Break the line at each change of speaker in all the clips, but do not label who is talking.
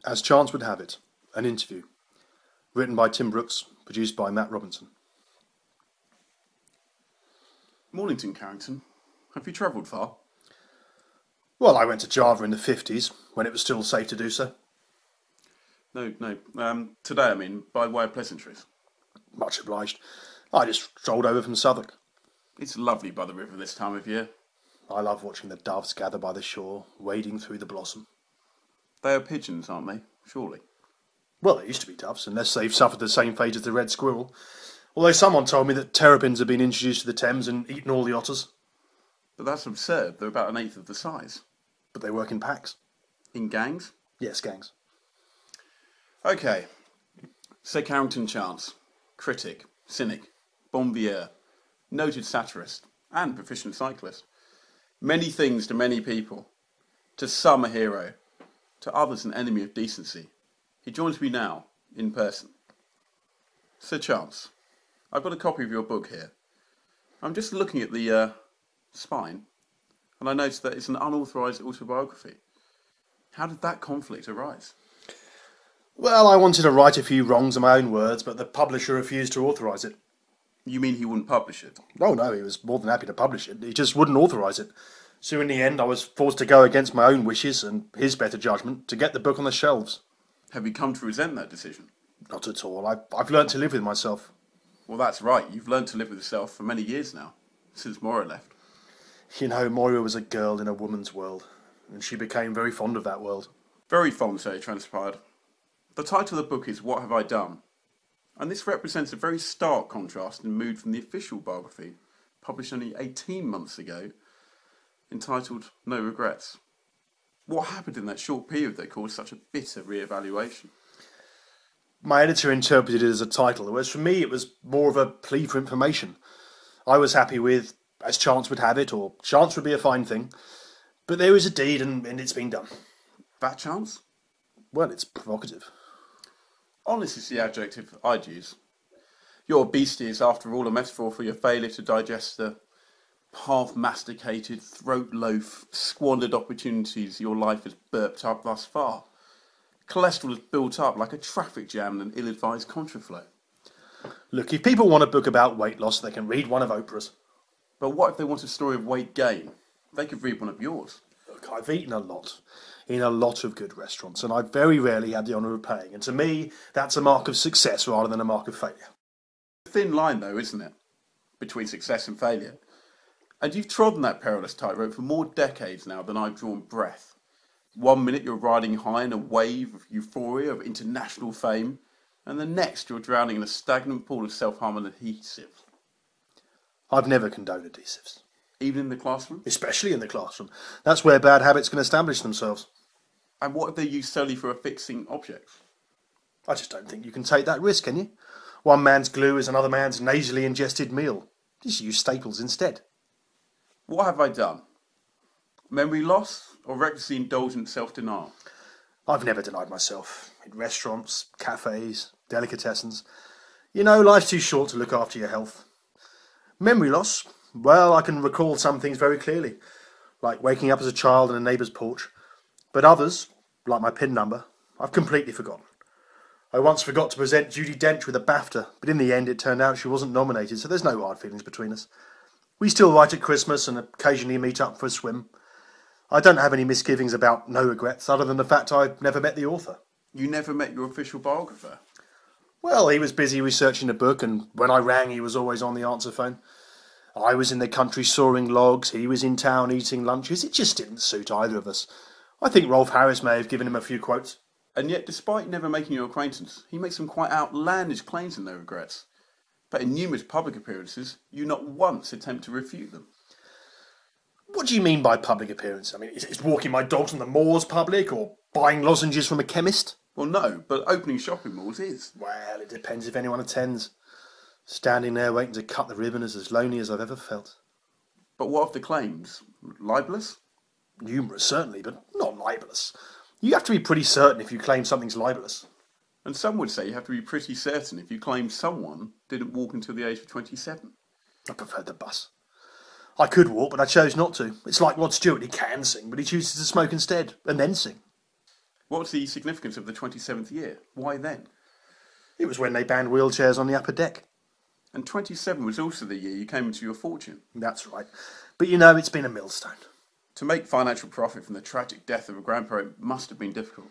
As chance would have it, an interview. Written by Tim Brooks, produced by Matt Robinson.
Mornington, Carrington. Have you travelled far?
Well, I went to Java in the 50s, when it was still safe to do so.
No. Today, I mean, by way of pleasantries.
Much obliged. I just strolled over from Southwark.
It's lovely by the river this time of year.
I love watching the doves gather by the shore, wading through the blossom.
They are pigeons, aren't they? Surely.
Well, they used to be doves, unless they've suffered the same fate as the red squirrel. Although someone told me that terrapins have been introduced to the Thames and eaten all the otters.
But that's absurd. They're about an eighth of the size.
But they work in packs.
In gangs?
Yes, gangs.
OK. Sir Carrington Chance. Critic. Cynic. Bon vivant. Noted satirist. And proficient cyclist. Many things to many people. To some a hero. To others an enemy of decency. He joins me now, in person. Sir Chance, I've got a copy of your book here. I'm just looking at the spine, and I noticed that it's an unauthorised autobiography. How did that conflict arise?
Well, I wanted to right a few wrongs in my own words, but the publisher refused to authorise it.
You mean he wouldn't publish it?
Oh no, he was more than happy to publish it. He just wouldn't authorise it. So in the end, I was forced to go against my own wishes and his better judgment to get the book on the shelves.
Have you come to resent that decision?
Not at all. I've learnt to live with myself.
Well, that's right. You've learned to live with yourself for many years now, since Moira left.
You know, Moira was a girl in a woman's world, and she became very fond of that world.
Very fond, so it transpired. The title of the book is What Have I Done? And this represents a very stark contrast in mood from the official biography, published only 18 months ago, entitled No Regrets. What happened in that short period that caused such a bitter re-evaluation?
My editor interpreted it as a title, whereas for me it was more of a plea for information. I was happy with As Chance Would Have It, or Chance Would Be a Fine Thing, but there is a deed and it's been done.
That chance?
Well, it's provocative.
Honest is the adjective I'd use. Your beastie is, after all, a metaphor for your failure to digest the half-masticated, throat-loaf, squandered opportunities your life has burped up thus far. Cholesterol has built up like a traffic jam and an ill-advised contraflow.
Look, if people want a book about weight loss, they can read one of Oprah's.
But what if they want a story of weight gain? They could read one of yours.
Look, I've eaten a lot, in a lot of good restaurants, and I've very rarely had the honour of paying, and to me, that's a mark of success rather than a mark of failure.
A thin line, though, isn't it? Between success and failure. And you've trodden that perilous tightrope for more decades now than I've drawn breath. 1 minute you're riding high in a wave of euphoria of international fame, and the next you're drowning in a stagnant pool of self-harm and adhesive.
I've never condoned adhesives.
Even in the classroom?
Especially in the classroom. That's where bad habits can establish themselves.
And what if they're used solely for affixing objects?
I just don't think you can take that risk, can you? One man's glue is another man's nasally ingested meal. Just use staples instead.
What have I done? Memory loss or recklessly indulgent self-denial?
I've never denied myself. In restaurants, cafes, delicatessens. You know, life's too short to look after your health. Memory loss? Well, I can recall some things very clearly, like waking up as a child on a neighbour's porch. But others, like my PIN number, I've completely forgotten. I once forgot to present Judi Dench with a BAFTA, but in the end it turned out she wasn't nominated, so there's no hard feelings between us. We still write at Christmas and occasionally meet up for a swim. I don't have any misgivings about No Regrets, other than the fact I've never met the author.
You never met your official biographer?
Well, he was busy researching the book, and when I rang he was always on the answer phone. I was in the country sawing logs, he was in town eating lunches. It just didn't suit either of us. I think Rolf Harris may have given him a few quotes.
And yet, despite never making your acquaintance, he makes some quite outlandish claims in No Regrets. But in numerous public appearances, you not once attempt to refute them.
What do you mean by public appearance? I mean, is walking my dogs on the moors public, or buying lozenges from a chemist?
Well, no, but opening shopping malls is.
Well, it depends if anyone attends. Standing there waiting to cut the ribbon is as lonely as I've ever felt.
But what of the claims? Libelous?
Numerous, certainly, but not libelous. You have to be pretty certain if you claim something's libelous.
And some would say you have to be pretty certain if you claim someone didn't walk until the age of 27.
I preferred the bus. I could walk, but I chose not to. It's like Rod Stewart, he can sing, but he chooses to smoke instead, and then sing.
What's the significance of the 27th year? Why then?
It was when they banned wheelchairs on the upper deck.
And 27 was also the year you came into your fortune.
That's right. But you know, it's been a millstone.
To make financial profit from the tragic death of a grandparent must have been difficult.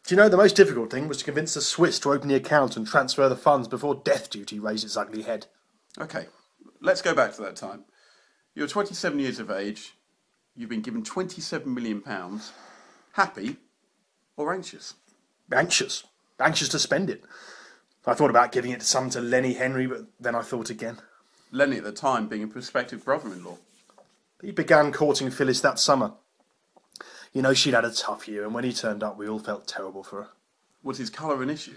Do you know, the most difficult thing was to convince the Swiss to open the account and transfer the funds before death duty raised its ugly head.
Okay, let's go back to that time. You're 27 years of age, you've been given £27 million. Happy or anxious?
Anxious. Anxious to spend it. I thought about giving it some to Lenny Henry, but then I thought again.
Lenny at the time being a prospective brother-in-law.
He began courting Phyllis that summer. You know, she'd had a tough year, and when he turned up, we all felt terrible for her.
Was his colour an issue?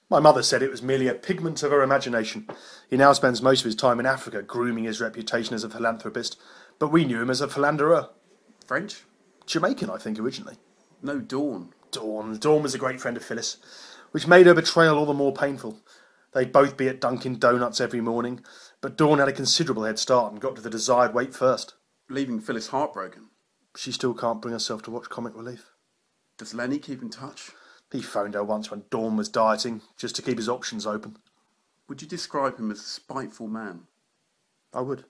My mother said it was merely a pigment of her imagination. He now spends most of his time in Africa grooming his reputation as a philanthropist, but we knew him as a philanderer.
French?
Jamaican, I think, originally.
No, Dawn.
Dawn was a great friend of Phyllis, which made her betrayal all the more painful. They'd both be at Dunkin' Donuts every morning, but Dawn had a considerable head start and got to the desired weight first.
Leaving Phyllis heartbroken.
She still can't bring herself to watch Comic Relief.
Does Lenny keep in touch?
He phoned her once when Dawn was dieting, just to keep his options open.
Would you describe him as a spiteful man?
I would.